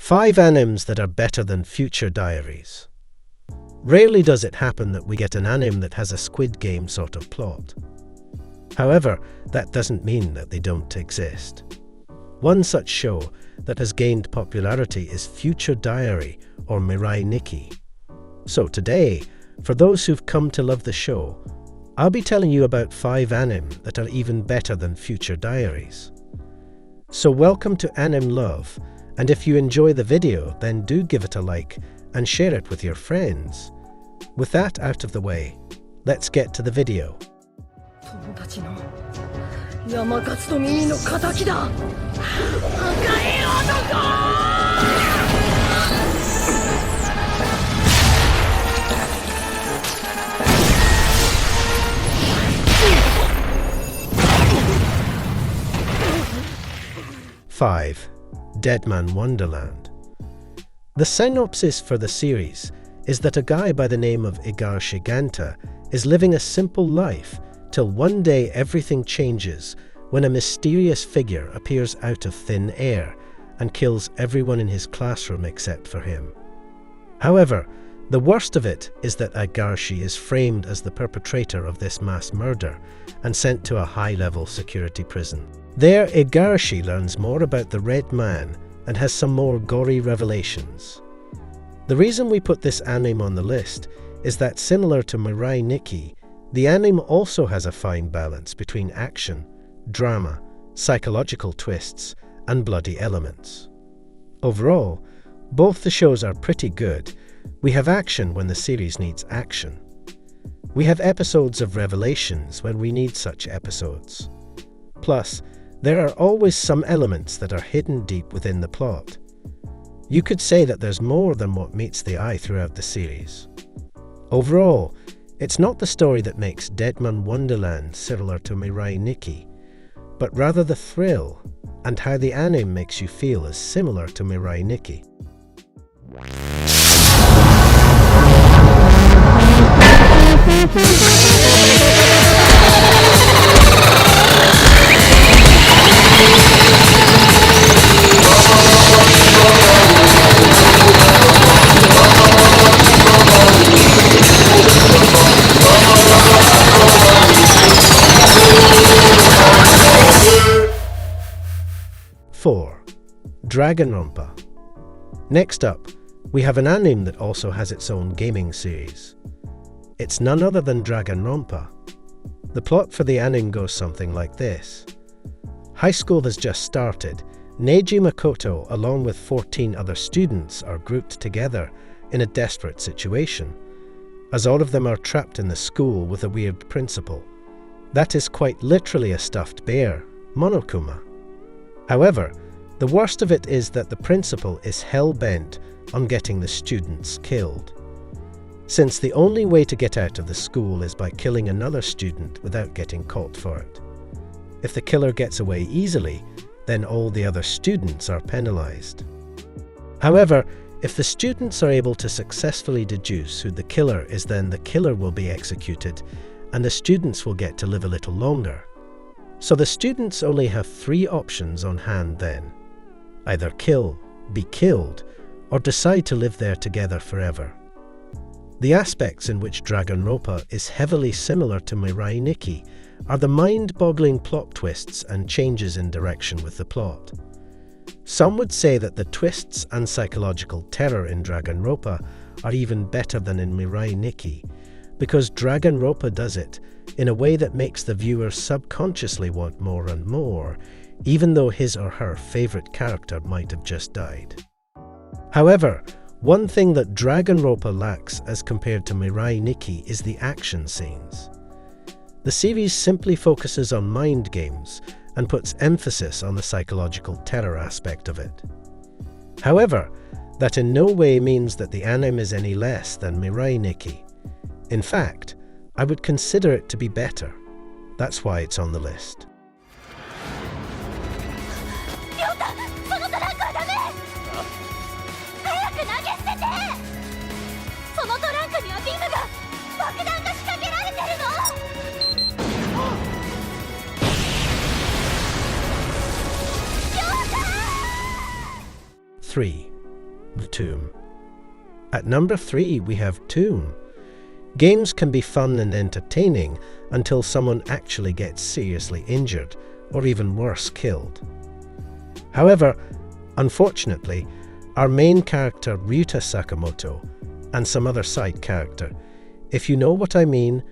5 animes that are better than Future Diaries. Rarely does it happen that we get an anime that has a Squid Game sort of plot. However, that doesn't mean that they don't exist. One such show that has gained popularity is Future Diary or Mirai Nikki. So today, for those who've come to love the show, I'll be telling you about 5 anime that are even better than Future Diaries. So welcome to AnimeLove, and if you enjoy the video, then do give it a like and share it with your friends. With that out of the way, let's get to the video. Tomodachi no Yamakatsu to Mimi no kataki da! Akai otoko! 5. Man Wonderland. The synopsis for the series is that a guy by the name of Igar Shiganta is living a simple life till one day everything changes when a mysterious figure appears out of thin air and kills everyone in his classroom except for him. However, the worst of it is that Igarshi is framed as the perpetrator of this mass murder and sent to a high-level security prison. There, Igarshi learns more about the Red Man and has some more gory revelations. The reason we put this anime on the list is that, similar to Mirai Nikki, the anime also has a fine balance between action, drama, psychological twists, and bloody elements. Overall, both the shows are pretty good. We have action when the series needs action. We have episodes of revelations when we need such episodes. Plus, there are always some elements that are hidden deep within the plot. You could say that there's more than what meets the eye throughout the series. Overall, it's not the story that makes Man Wonderland similar to Mirai Nikki, but rather the thrill and how the anime makes you feel is similar to Mirai Nikki. Danganronpa. Next up, we have an anime that also has its own gaming series. It's none other than Danganronpa. The plot for the anime goes something like this. High school has just started. Neji Makoto, along with 14 other students, are grouped together in a desperate situation, as all of them are trapped in the school with a weird principal. That is quite literally a stuffed bear, Monokuma. However, the worst of it is that the principal is hell-bent on getting the students killed. Since the only way to get out of the school is by killing another student without getting caught for it. If the killer gets away easily, then all the other students are penalized. However, if the students are able to successfully deduce who the killer is, then the killer will be executed and the students will get to live a little longer. So the students only have 3 options on hand then. Either kill, be killed, or decide to live there together forever. The aspects in which Danganronpa is heavily similar to Mirai Nikki are the mind-boggling plot twists and changes in direction with the plot. Some would say that the twists and psychological terror in Danganronpa are even better than in Mirai Nikki, because Danganronpa does it in a way that makes the viewer subconsciously want more and more, even though his or her favorite character might have just died. However, one thing that Danganronpa lacks as compared to Mirai Nikki is the action scenes. The series simply focuses on mind games and puts emphasis on the psychological terror aspect of it. However, that in no way means that the anime is any less than Mirai Nikki. In fact, I would consider it to be better. That's why it's on the list. 3. The Tomb. At number 3, we have Tomb. Games can be fun and entertaining until someone actually gets seriously injured, or even worse, killed. However, unfortunately, our main character Ryuta Sakamoto, and some other side character, if you know what I mean,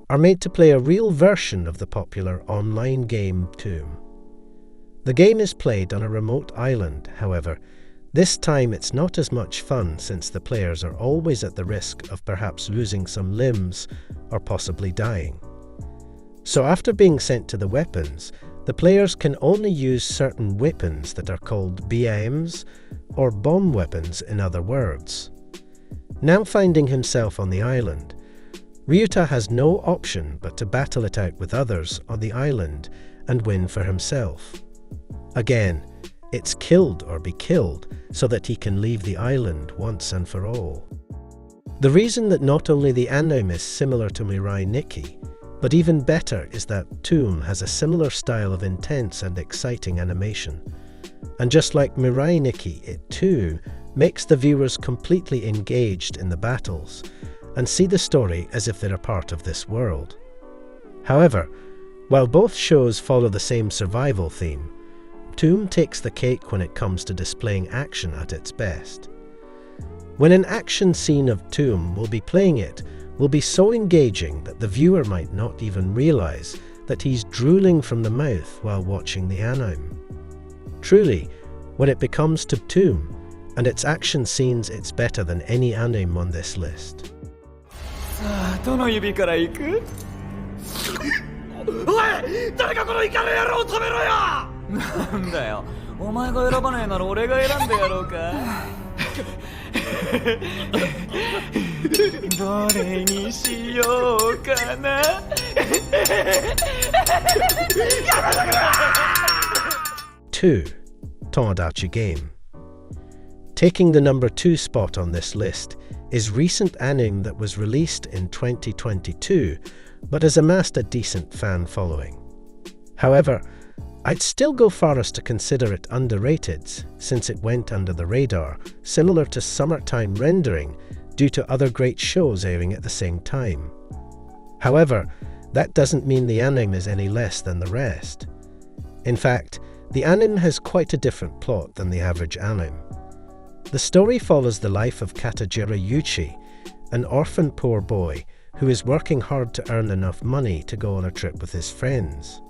are made to play a real version of the popular online game Tomb. The game is played on a remote island, however. This time it's not as much fun since the players are always at the risk of perhaps losing some limbs or possibly dying. So after being sent to the weapons, the players can only use certain weapons that are called BMs, or bomb weapons in other words. Now finding himself on the island, Ryuta has no option but to battle it out with others on the island and win for himself. Again, it's killed or be killed so that he can leave the island once and for all. The reason that not only the anime is similar to Mirai Nikki, but even better is that Tomb has a similar style of intense and exciting animation. And just like Mirai Nikki, it too makes the viewers completely engaged in the battles and see the story as if they're a part of this world. However, while both shows follow the same survival theme, Tomb takes the cake when it comes to displaying action at its best. When an action scene of Tomb will be playing, it will be so engaging that the viewer might not even realize that he's drooling from the mouth while watching the anime. Truly, when it becomes to Tomb and its action scenes, it's better than any anime on this list. どの指から行く？おい！誰かこのイカの野郎を止めろよ！なんだよ、お前が選ばねえなら俺が選んでやろうか。どれにしようかな。やめてくれ！2. Tomodachi Game. Taking the number 2 spot on this list is recent anime that was released in 2022 but has amassed a decent fan following. However, I'd still go far as to consider it underrated since it went under the radar, similar to Summertime Rendering, due to other great shows airing at the same time. However, that doesn't mean the anime is any less than the rest. In fact, the anime has quite a different plot than the average anime. The story follows the life of Katajiro Yuchi, an orphan poor boy who is working hard to earn enough money to go on a trip with his friends.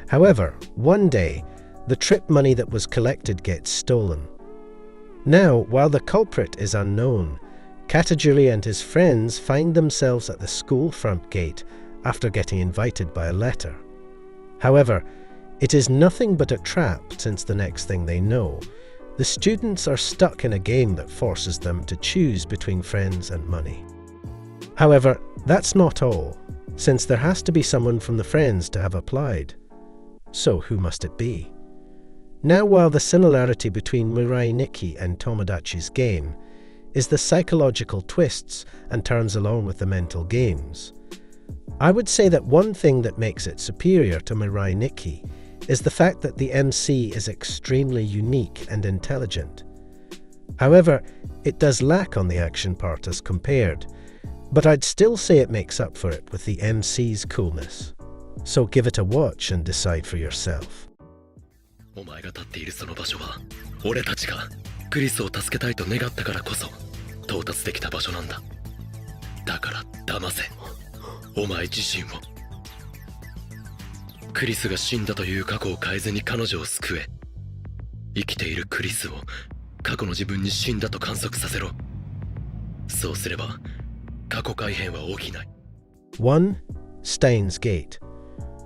However, one day, the trip money that was collected gets stolen. Now, while the culprit is unknown, Katajiri and his friends find themselves at the school front gate after getting invited by a letter. However, it is nothing but a trap since the next thing they know, the students are stuck in a game that forces them to choose between friends and money. However, that's not all, since there has to be someone from the friends to have applied. So who must it be? Now, while the similarity between Mirai Nikki and Tomodachi's Game is the psychological twists and turns along with the mental games, I would say that one thing that makes it superior to Mirai Nikki is the fact that the MC is extremely unique and intelligent. However, it does lack on the action part as compared, but I'd still say it makes up for it with the MC's coolness. So give it a watch and decide for yourself. お前が立っているその場所は、俺たちがクリスを助けたいと願ったからこそ到達できた場所なんだ。だから騙せ、お前自身を。クリスが死んだという過去を変えずに彼女を救え。生きているクリスを過去の自分に死んだと観測させろ。そうすれば過去改変は起きない。 1. Steins Gate.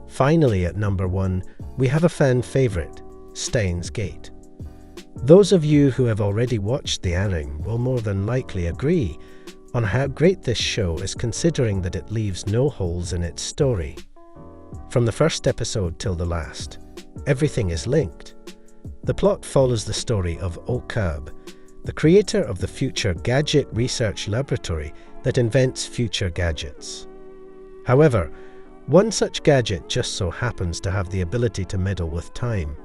Finally, at number 1, we have a fan favorite, Steins Gate. Those of you who have already watched the anime will more than likely agree on how great this show is, considering that it leaves no holes in its story. From the first episode till the last, everything is linked. The plot follows the story of Okabe, the creator of the Future Gadget Research Laboratory that invents future gadgets. However, one such gadget just so happens to have the ability to meddle with time.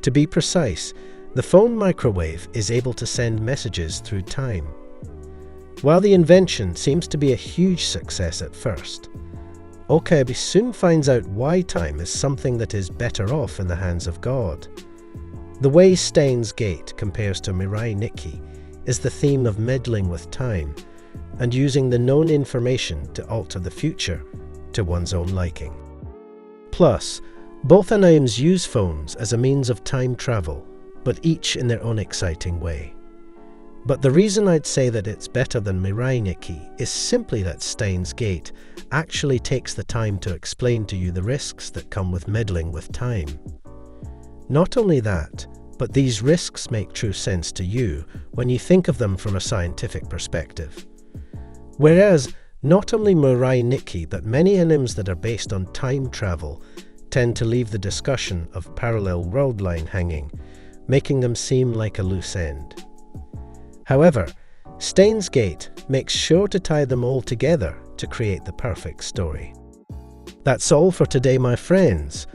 To be precise, The phone microwave is able to send messages through time. While the invention seems to be a huge success at first, Okabe soon finds out why time is something that is better off in the hands of God. The way Steins Gate compares to Mirai Nikki is the theme of meddling with time and using the known information to alter the future to one's own liking. Plus, both animes use phones as a means of time travel, but each in their own exciting way. But the reason I'd say that it's better than Mirai Nikki is simply that Steins Gate actually takes the time to explain to you the risks that come with meddling with time. Not only that, but these risks make true sense to you when you think of them from a scientific perspective. Whereas, not only Mirai Nikki, but many animes that are based on time travel tend to leave the discussion of parallel world line hanging, making them seem like a loose end. However, Steins Gate makes sure to tie them all together to create the perfect story. That's all for today, my friends.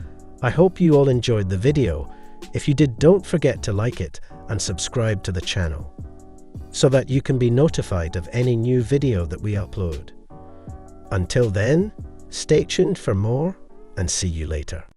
I hope you all enjoyed the video. If you did, don't forget to like it and subscribe to the channel, so that you can be notified of any new video that we upload. Until then, stay tuned for more and see you later.